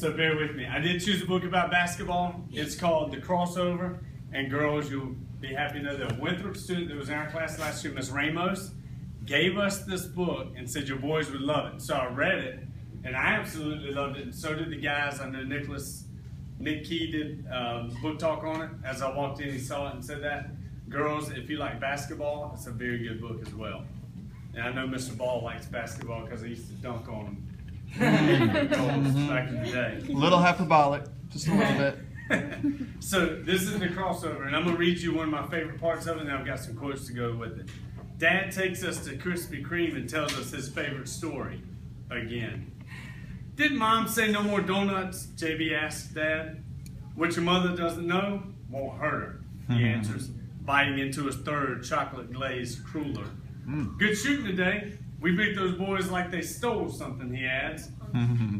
So bear with me. I did choose a book about basketball. It's called The Crossover. And girls, you'll be happy to know that a Winthrop student that was in our class last year, Miss Ramos, gave us this book and said your boys would love it. So I read it, and I absolutely loved it, and so did the guys. I know Nick Key did book talk on it. As I walked in, he saw it and said that. Girls, if you like basketball, it's a very good book as well. And I know Mr. Ball likes basketball because I used to dunk on him back in the day. A little hyperbolic, just a little bit. So this is The Crossover, and I'm going to read you one of my favorite parts of it, and I've got some quotes to go with it. Dad takes us to Krispy Kreme and tells us his favorite story again. Did Mom say no more donuts? JB asks Dad. What your mother doesn't know won't hurt her, he answers, biting into his third chocolate glazed cruller. Good shooting today. We beat those boys like they stole something, he adds.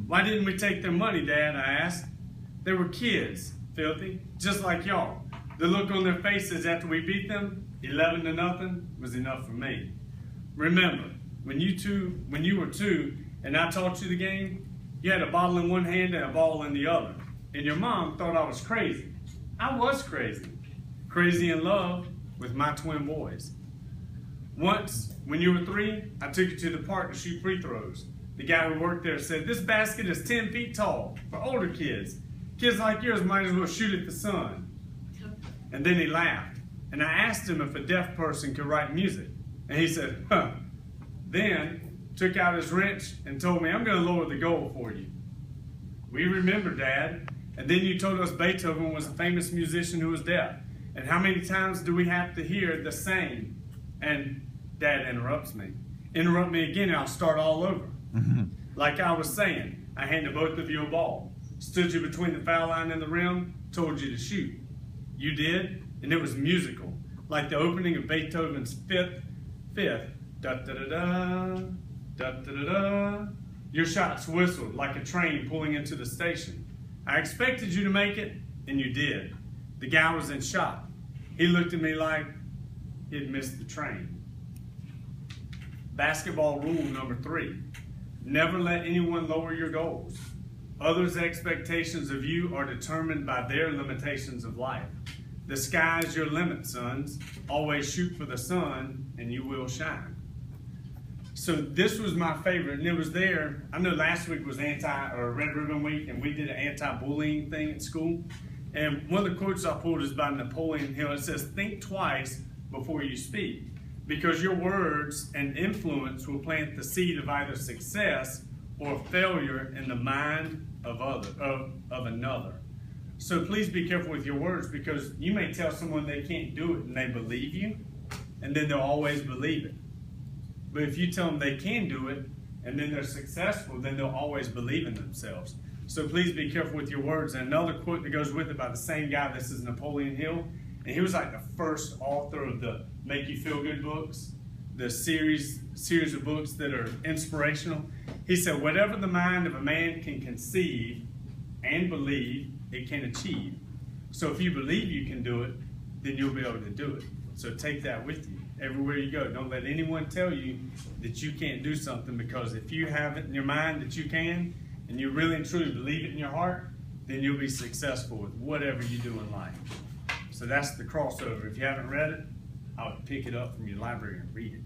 Why didn't we take their money, Dad? I asked. They were kids, filthy, just like y'all. The look on their faces after we beat them, 11-0, was enough for me. Remember, when you were two and I taught you the game, you had a bottle in one hand and a ball in the other. And your mom thought I was crazy. I was crazy. Crazy in love with my twin boys. Once, when you were 3, I took you to the park to shoot free throws. The guy who worked there said, this basket is 10 feet tall for older kids. Kids like yours might as well shoot at the sun. And then he laughed. And I asked him if a deaf person could write music. And he said, huh. Then took out his wrench and told me, I'm going to lower the goal for you. We remember, Dad. And then you told us Beethoven was a famous musician who was deaf. And how many times do we have to hear the same? And Dad interrupts me. Interrupt me again and I'll start all over. Like I was saying, I handed both of you a ball. Stood you between the foul line and the rim, told you to shoot. You did, and it was musical. Like the opening of Beethoven's fifth, da-da-da-da, da-da-da-da. Your shots whistled like a train pulling into the station. I expected you to make it, and you did. The guy was in shock. He looked at me like he'd missed the train. Basketball rule number 3. Never let anyone lower your goals. Others' expectations of you are determined by their limitations of life. The sky's your limit, sons. Always shoot for the sun, and you will shine. So this was my favorite, and it was there. I know last week was Red Ribbon Week, and we did an anti-bullying thing at school. And one of the quotes I pulled is by Napoleon Hill. It says, think twice before you speak, because your words and influence will plant the seed of either success or failure in the mind of another. So please be careful with your words, because you may tell someone they can't do it and they believe you, and then they'll always believe it. But if you tell them they can do it and then they're successful, then they'll always believe in themselves. So please be careful with your words. And another quote that goes with it by the same guy, this is Napoleon Hill, and he was like the first author of the Make You Feel Good books, the series of books that are inspirational. He said, whatever the mind of a man can conceive and believe, it can achieve. So if you believe you can do it, then you'll be able to do it. So take that with you everywhere you go. Don't let anyone tell you that you can't do something, because if you have it in your mind that you can, and you really and truly believe it in your heart, then you'll be successful with whatever you do in life. So that's The Crossover. If you haven't read it, I would pick it up from your library and read it.